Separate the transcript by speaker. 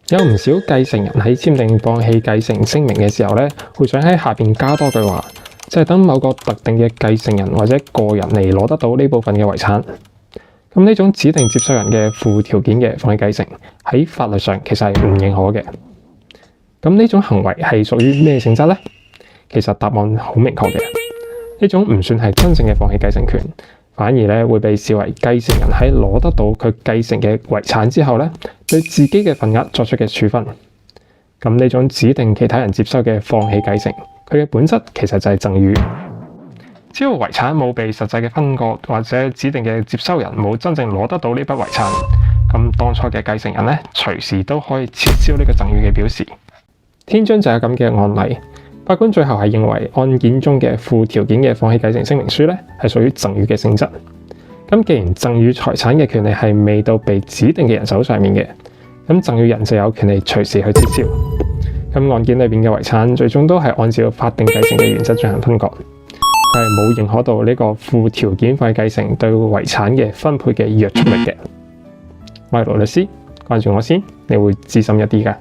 Speaker 1: 有唔少繼承人喺簽訂放棄繼承聲明嘅時候咧，會想喺下邊加多句話，即係等某個特定嘅繼承人或者個人嚟攞得到呢部分嘅遺產。咁呢種指定接收人嘅附條件嘅放棄繼承喺法律上其實係唔認可嘅。咁呢種行為係屬於咩性質呢？其實答案好明確嘅，呢種唔算係真正嘅放棄繼承權，反而咧會被視為繼承人喺攞得到佢繼承嘅遺產之後咧，對自己嘅份額作出嘅處分。咁呢種指定其他人接收嘅放棄繼承，佢嘅本質其實就係贈與。只要遺產冇被實際嘅分割，或者指定嘅接收人冇真正攞得到呢筆遺產，咁當初嘅繼承人咧，隨時都可以撤銷呢個贈與嘅表示。天津就有咁嘅案例，法官最後係認為案件中嘅附條件嘅放棄繼承聲明書咧，係屬於贈與嘅性質。咁既然贈與財產嘅權利係未到被指定嘅人手上面嘅，咁贈與人就有權利隨時去撤銷。咁案件裏邊嘅遺產最終都係按照法定繼承嘅原則進行分割。係冇認可到呢個附條件放棄繼承對遺產嘅分配嘅約束力嘅。我係羅律師，關注我先，你會知心一啲㗎。